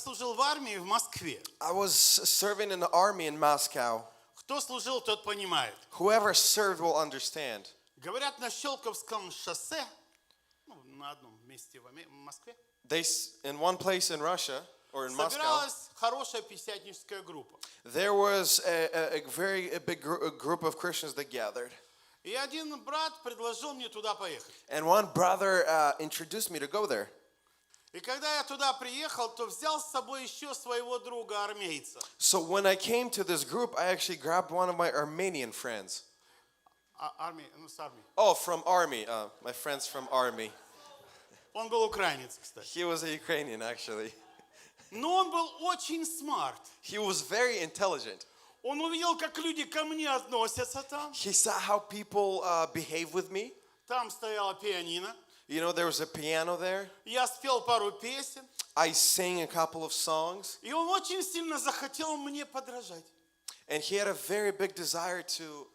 служил в армии в Москве. I was serving in the army in Moscow. Кто служил, тот понимает. Whoever served will understand. Говорят, на Щелковском шоссе, на одном месте в Москве, In one place in Russia or in Moscow, собиралась хорошая пятидесятническая группа. there was a very big group of Christians that gathered. И один брат предложил мне туда поехать. And one brother introduced me to go there. И когда я туда приехал, то взял с собой еще своего друга армейца. So when I came to this group, I actually grabbed one of my Armenian friends. С армии. Oh, from army. My friends from army. Он был украинец, кстати. He was a Ukrainian, actually. Но он был очень смарт. He was very intelligent. Он увидел, как люди ко мне относятся там. He saw how people behave with me. Там стояла пианино. You know, there was a piano there. Я спел пару песен. I sang a couple of songs. И он очень сильно захотел мне подражать. And he had a very big desire to...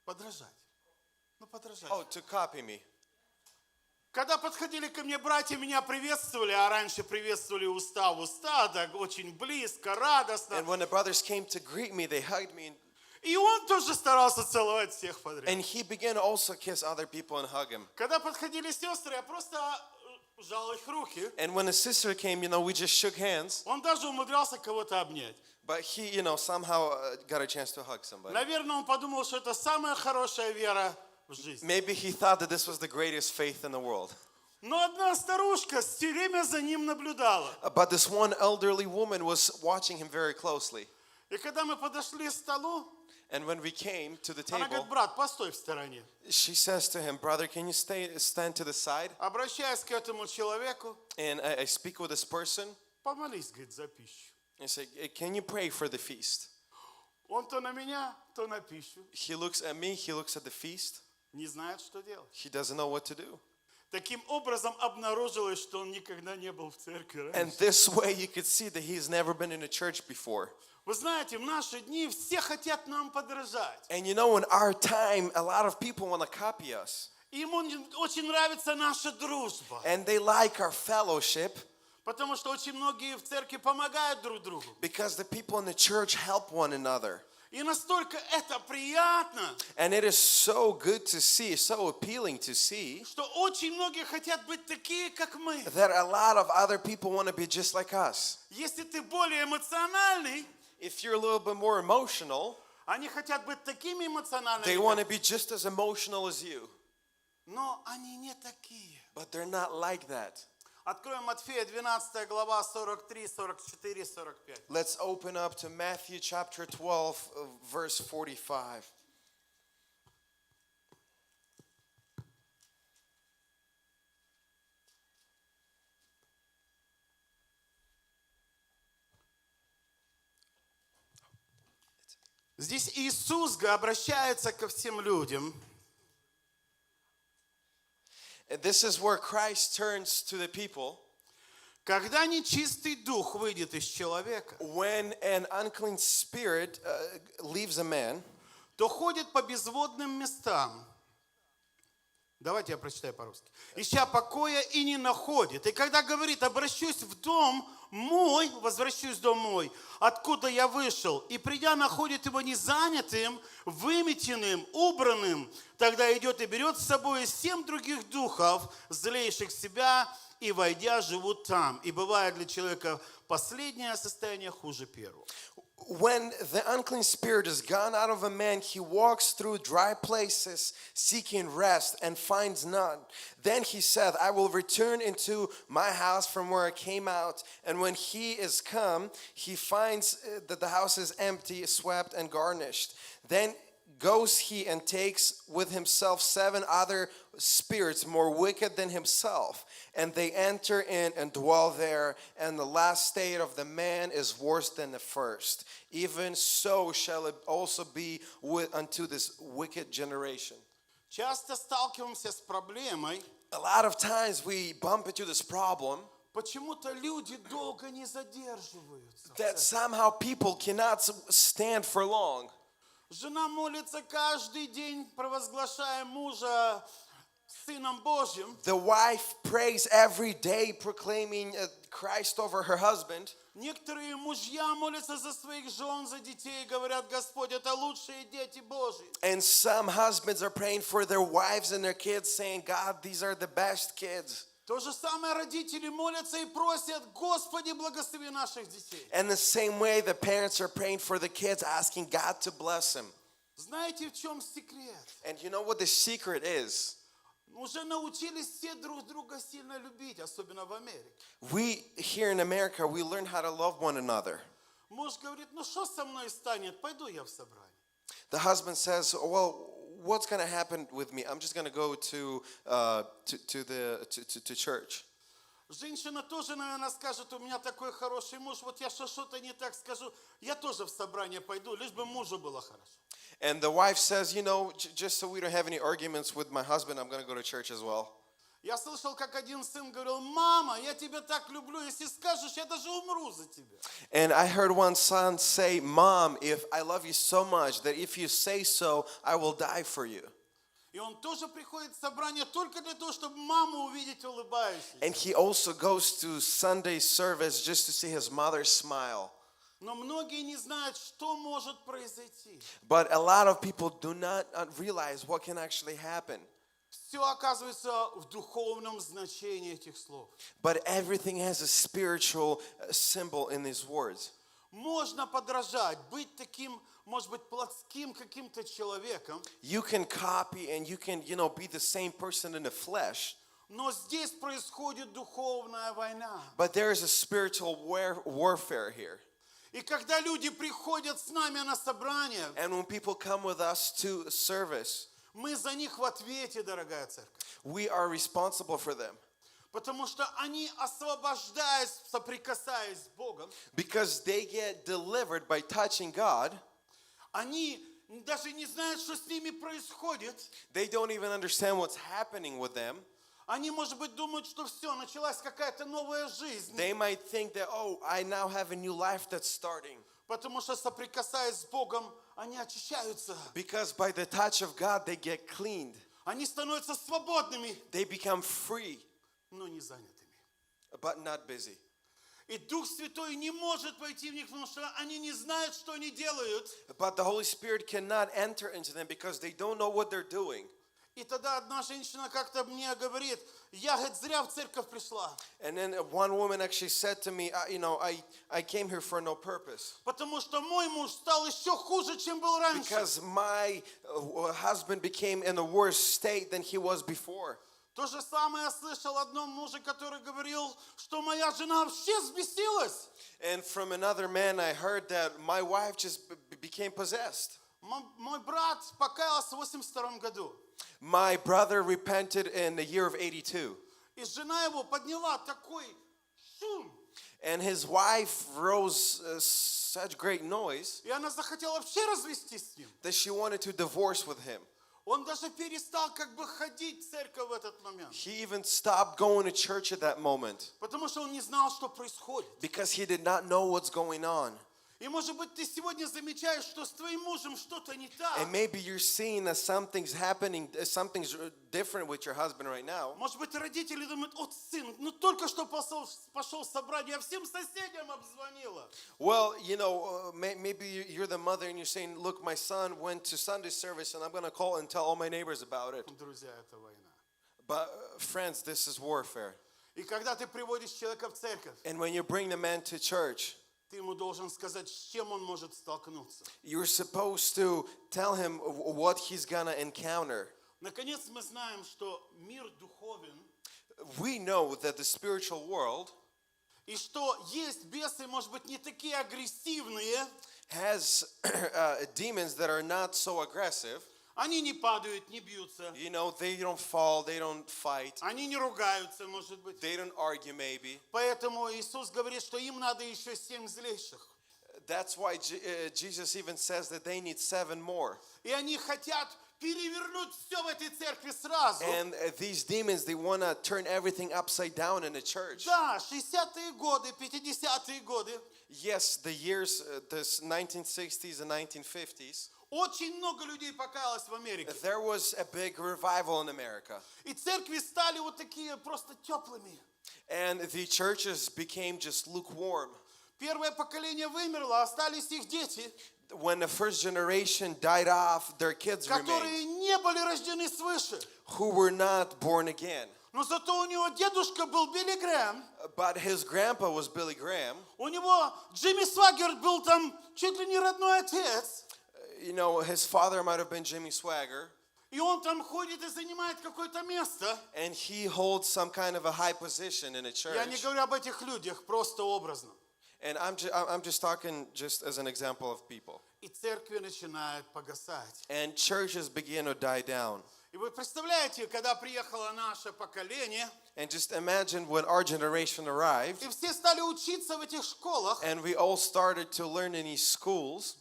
Подражать. Подражать. Oh, to copy me. Когда подходили ко мне братья, меня приветствовали, а раньше приветствовали уста в уста, так очень близко, радостно. And when the brothers came to greet me, they hugged me. И он тоже старался целовать всех подряд. And he began to also kiss other people and hug him. Когда подходили сестры, я просто жал их руки. And when the sister came, you know, we just shook hands. Он даже умудрялся кого-то обнять. But he, you know, somehow got a chance to hug somebody. Наверное, он подумал, что это самая хорошая вера в жизни. Maybe he thought that this was the greatest faith in the world. Но одна старушка все время за ним наблюдала. But this one elderly woman was watching him very closely. И когда мы подошли к столу, And when we came to the она table, говорит: брат, постой в стороне. she says to him, brother, can you stand to the side? Обращаясь к этому человеку, And I speak with this person. помолись, говорит, за пищу. I say, can you pray for the feast? Он то на меня, то на пищу. He looks at me, he looks at the feast. Не знает, что делать. He doesn't know what to do. Таким образом обнаружилось, что он никогда не был в церкви раньше. And this way you could see that he's never been in a church before. Вы знаете, в наши дни все хотят нам подражать. And you know, in our time, a lot of people want to copy us. Им очень нравится наша дружба. And they like our fellowship. Потому что очень многие в церкви помогают друг другу. Because the people in the church help one another. И настолько это приятно, And it is so good to see, so appealing to see, что очень многие хотят быть такие, как мы. that a lot of other people want to be just like us. Если ты более эмоциональный, If you're a little bit more emotional, они хотят быть такими эмоциональными, they want to be just as emotional as you. но они не такие. But they're not like that. Откроем Матфея 12 глава 43, 44, 45. Let's open up to Matthew chapter 12, verse 45. Здесь Иисус обращается ко всем людям. This is where Christ turns to the people. Когда нечистый дух выйдет из человека, When an unclean spirit leaves a man, то ходит по безводным местам. Давайте я прочитаю по-русски. Ища покоя и не находит. И когда говорит: обращусь в дом мой, возвращусь в дом мой, откуда я вышел, и придя находит его незанятым, выметенным, убранным, тогда идет и берет с собой 7 других духов, злейших себя, и войдя живут там. И бывает для человека последнее состояние хуже первого. when the unclean spirit is gone out of a man, he walks through dry places seeking rest and finds none. Then he said, I will return into my house from where I came out. And when he is come, he finds that the house is empty, swept, and garnished. Then goes he and takes with himself 7 other spirits more wicked than himself, and they enter in and dwell there, and the last state of the man is worse than the first. Even so shall it also be unto this wicked generation. Часто сталкиваемся с проблемой. A lot of times we bump into this problem Почему-то люди долго не задерживаются. that somehow people cannot stand for long. Жена молится каждый день, провозглашая мужа Сыном Божьим. The wife prays every day proclaiming Christ over her husband. Некоторые мужья молятся за своих жен, за детей, говорят: Господь, это лучшие дети Божьи. And some husbands are praying for their wives and their kids, saying, God, these are the best kids. То же самое родители молятся и просят: Господи, благослови наших детей. And the same way, the parents are praying for the kids, asking God to bless them. Знаете, в чем секрет? And you know what the secret is? Уже научились все друг друга сильно любить, особенно в Америке. We, here in America, we learn how to love one another. Муж говорит: ну что со мной станет, пойду я в собрание. The husband says, well, what's going to happen with me? I'm just going to go to church. Женщина тоже, наверное, скажет: у меня такой хороший муж, вот я что-то не так скажу, я тоже в собрание пойду, лишь бы мужу было хорошо. And the wife says, you know, just so we don't have any arguments with my husband, I'm going to go to church as well. Я слышал, как один сын говорил: мама, я тебя так люблю, если скажешь, я даже умру за тебя. And I heard one son say, Mom, if I love you so much that if you say so, I will die for you. И он тоже приходит в собрание только для того, чтобы маму увидеть улыбающейся. And he also goes to Sunday service just to see his mother smile. Но многие не знают, что может произойти. But a lot of people do not realize what can actually happen. Все оказывается в духовном значении этих слов. But everything has a spiritual symbol in these words. Можно подражать, быть таким, может быть, плотским каким-то человеком. You can copy and you can, you know, be the same person in the flesh. Но здесь происходит духовная война. But there is a spiritual warfare here. И когда люди приходят с нами на собрание, And when people come with us to service, мы за них в ответе, дорогая церковь. we are responsible for them. Потому что они, освобождаясь, соприкасаясь с Богом, Because they get delivered by touching God, они даже не знают, что с ними происходит. they don't even understand what's happening with them. Они, может быть, думают, что все, началась какая-то новая жизнь. They might think that, oh, I now have a new life that's starting. Потому что, соприкасаясь с Богом, они очищаются. Because by the touch of God, they get cleaned. Они становятся свободными, They become free, но не занятыми. but not busy. И Дух Святой не может войти в них, потому что они не знают, что они делают. But the Holy Spirit cannot enter into them because they don't know what they're doing. И тогда одна женщина как-то мне говорит: я, говорит, зря в церковь пришла. And then one woman actually said to me, you know, I came here for no purpose. Потому что мой муж стал еще хуже, чем был раньше. Because my husband became in a worse state than he was before. То же самое я слышал одном муже, который говорил, что моя жена вообще взбесилась. And from another man, I heard that my wife just became possessed. Мой брат покаялся в 82 году. My brother repented in the year of 82. И жена его подняла такой шум. And his wife rose such great noise И она захотела вообще развестись с ним. that she wanted to divorce with him. Он даже перестал как бы ходить в церковь в этот момент. He even stopped going to church at that moment Потому что он не знал, что происходит. because he did not know what's going on. И может быть ты сегодня замечаешь, что с твоим мужем что-то не так. And maybe you're seeing that something's happening, something's different with your husband right now. Может быть родители думают: вот сын, ну только что пошел в собрание, я всем соседям обзвонила. Well, you know, maybe you're the mother and you're saying, look, my son went to Sunday service and I'm going to call and tell all my neighbors about it. Друзья, это война. But friends, this is warfare. И когда ты приводишь человека в церковь, And when you bring the man to church, ты ему должен сказать, с чем он может столкнуться. you're supposed to tell him what he's going to encounter. Наконец мы знаем, что мир духовен, We know that the spiritual world и что есть бесы, может быть, не такие агрессивные. has demons that are not so aggressive. Они не падают, не бьются. You know, they don't fall, they don't fight, Они не ругаются, может быть. they don't argue maybe. Поэтому Иисус говорит, что им надо еще 7 злейших. That's why Jesus even says that they need 7 more. И они хотят перевернуть все в этой церкви сразу. And these demons, they want to turn everything upside down in the church. Да, 60-е годы, 50-е годы. Yes, the years, the 1960s and 1950s, Очень много людей покаялось в Америке. there was a big revival in America. И церкви стали вот такие просто теплыми. And the churches became just lukewarm. Первое поколение вымерло, остались их дети, When the first generation died off, their kids которые remained, не были рождены свыше. who were not born again. Но зато у него дедушка был Билли Грэм, But his grandpa was Billy Graham. у него Джимми Сваггерт был там чуть ли не родной отец, You know, his father might have been Jimmy Swagger, и он там ходит и занимает какое-то место. and he holds some kind of a high position in a Я не church. говорю об этих людях, просто образно. And I'm just talking just as an example of people. И церкви начинают погасать. And churches begin to die down. И вы представляете, когда приехало наше поколение, And just imagine when our generation arrived, и все стали учиться в этих школах, and we all started to learn in these schools,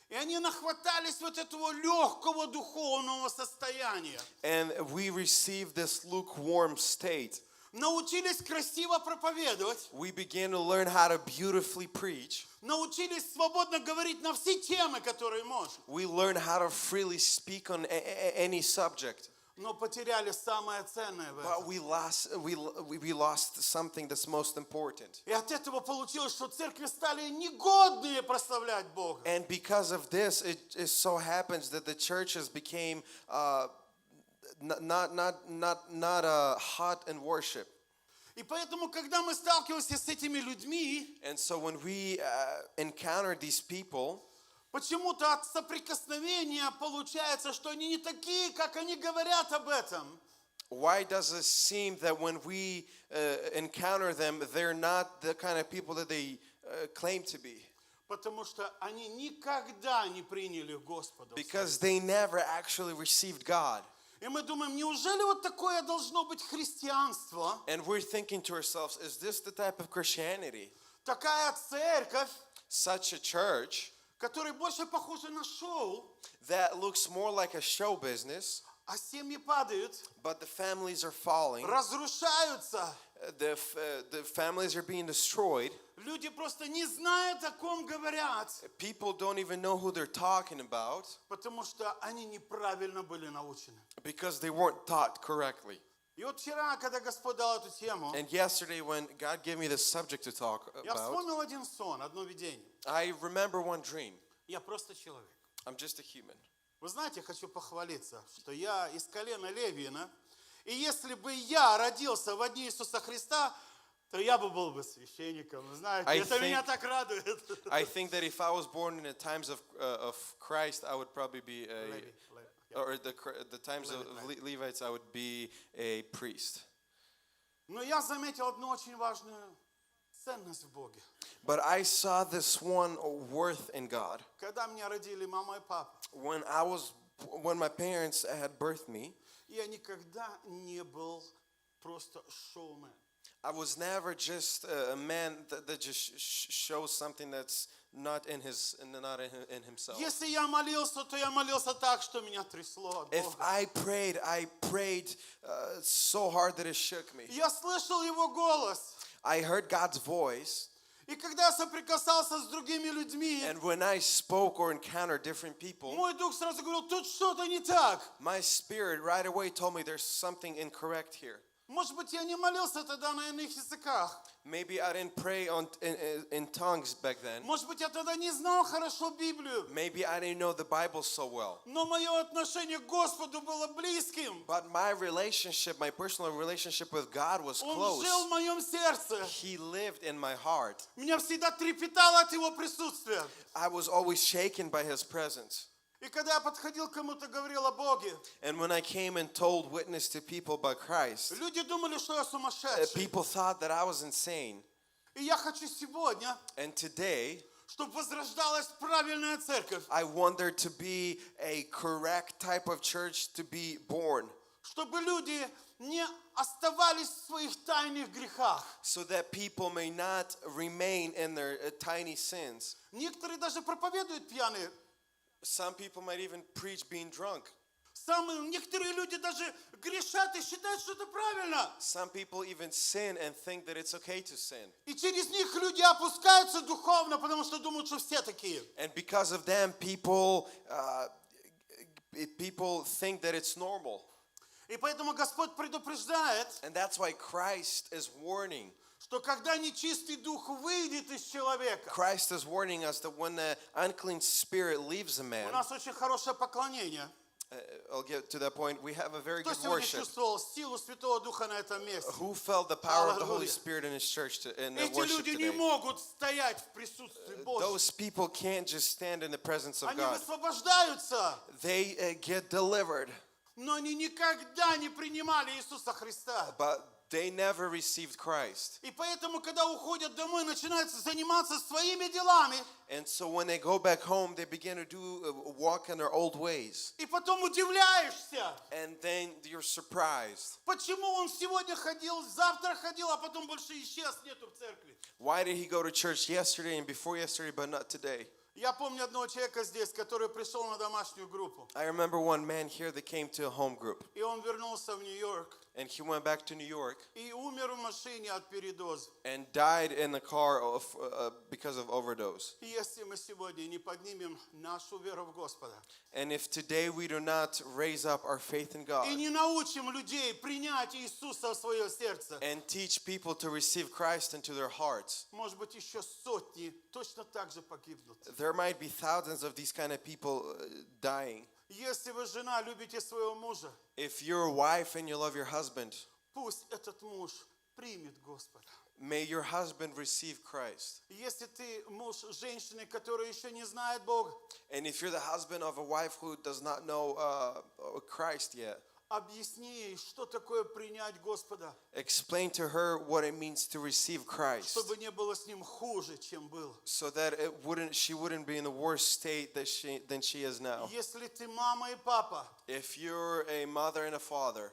и они нахватались вот этого легкого духовного состояния. and we received this lukewarm state. Научились красиво проповедовать, We began to learn how to beautifully preach. научились свободно говорить на все темы, которые можем, We learned how to freely speak on any subject. но потеряли самое ценное в But этом. we lost something that's most important. И от этого получилось, что церкви стали негодные прославлять Бога. And because of this, it so happens that the churches became not hot in worship. И поэтому, когда мы сталкиваемся с этими людьми, And so when we encounter these people, почему-то от соприкосновения получается, что они не такие, как они говорят об этом. why does it seem that when we encounter them, they're not the kind of people that they claim to be? Потому что они никогда не приняли Господа. Because they never actually received God. И мы думаем, неужели вот такое должно быть христианство? And we're thinking to ourselves, is this the type of Christianity? Такая церковь, Such a church которая больше похожа на шоу, that looks more like a show business, а семьи падают, but the families are falling, разрушаются. the families are being destroyed. Люди просто не знают, о ком говорят, People don't even know who they're talking about потому что они неправильно были научены. because they weren't taught correctly. И вот вчера, когда Господь дал эту тему, And yesterday when God gave me this subject to talk я about, вспомнил один сон, одно видение. I remember one dream. Я просто человек. I'm just a human. Вы знаете, хочу похвалиться, что я из колена Левина, и если бы я родился в дни Иисуса Христа, то я бы был бы священником. Вы знаете, это меня так радует. I think that if I was born in the times of Christ, I would probably be or the times of Levites, I would be a priest. Но я заметил одну очень важную ценность в Боге. But I saw this one worth in God. Когда меня родили мама и папа, When my parents had birthed me, я никогда не был просто шоумен. I was never just a man that just shows something that's not in himself. Если я молился, то я молился так, что меня трясло от If Бога. I prayed so hard that it shook me. Я слышал Его голос. I heard God's voice, И когда я соприкасался с другими людьми, and when I spoke or encountered different people, мой дух сразу говорил, тут что-то не так. my spirit right away told me there's something incorrect here. Может быть, я не молился тогда на иных языках. Maybe I didn't pray in tongues back then. Может быть, я тогда не знал хорошо Библию. Maybe I didn't know the Bible so well. Но мое отношение к Господу было близким. But my personal relationship with God was Он close. жил в моем сердце. He lived in my heart. Меня всегда трепетало от Его присутствия. I was always shaken by His presence. И когда я подходил к кому-то, говорил о Боге, And when I came and told witness to people about Christ, люди думали, что я сумасшедший. people thought that I was insane. И я хочу сегодня, And today, чтобы возрождалась правильная церковь, I want there to be a correct type of church to be born, чтобы люди не оставались в своих тайных грехах. so that people may not remain in their tiny sins. Некоторые даже проповедуют пьяные. Some people might even preach being drunk. Некоторые люди даже грешат и считают, что это правильно. Some people even sin and think that it's okay to sin. И через них люди опускаются духовно, потому что думают, что все такие. And because of them, people think that it's normal. И поэтому Господь предупреждает, And that's why Christ is warning что когда нечистый дух выйдет из человека, Christ is warning us that when the unclean spirit leaves a у man, нас очень хорошее поклонение. I'll get to that point, we have a very Кто good сегодня worship. чувствовал силу Святого Духа на этом месте? Who felt the power of the Holy Hallelujah. Spirit in His church in the Эти worship люди не today? могут стоять в присутствии Божьем. Those people can't just stand in the presence of Они God. высвобождаются, They get delivered, но они никогда не принимали Иисуса Христа. but they never received Christ. И поэтому, когда уходят домой, начинают заниматься своими делами. And so when they go back home, they begin to walk in their old ways. И потом удивляешься, And then you're surprised. почему он сегодня ходил, завтра ходил, а потом больше исчез, нету в церкви. Why did he go to church yesterday and before yesterday, but not today? Я помню одного человека здесь, который пришел на домашнюю группу. I remember one man here that came to a home group. И он вернулся в Нью-Йорк. And he went back to New York И умер в машине от передоза. and died in the car because of overdose. И если мы сегодня не поднимем нашу веру в Господа, And if today we do not raise up our faith in и God не научим людей принять Иисуса в свое сердце, and teach people to receive Christ into their hearts, может быть, еще сотни точно так же погибнут. there might be thousands of these kind of people dying. Если вы, жена, любите своего мужа, If you're a wife and you love your husband, пусть этот муж примет Господа. may your husband receive Christ. Если ты муж женщины, которая еще не знает Бога, And if you're the husband of a wife who does not know Christ yet, объясни ей, что такое принять Господа, explain to her what it means to receive Christ, чтобы не было с ним хуже, чем было. so that she wouldn't be in the worst state than she is now. Если ты мама и папа, If you're a mother and a father,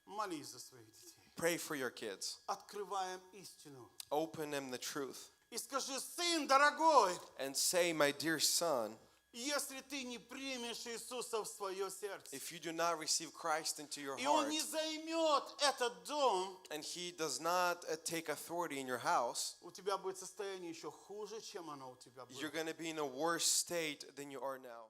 молись за своих детей. pray for your kids. Открываем истину. Open them the truth И скажи: сын дорогой, and say, my dear son, если ты не примешь Иисуса в свое сердце, if you do not receive Christ into your и Он heart, не займет этот дом, and He does not take authority in your house, у тебя будет состояние еще хуже, чем оно у тебя you're было. going to be in a worse state than you are now.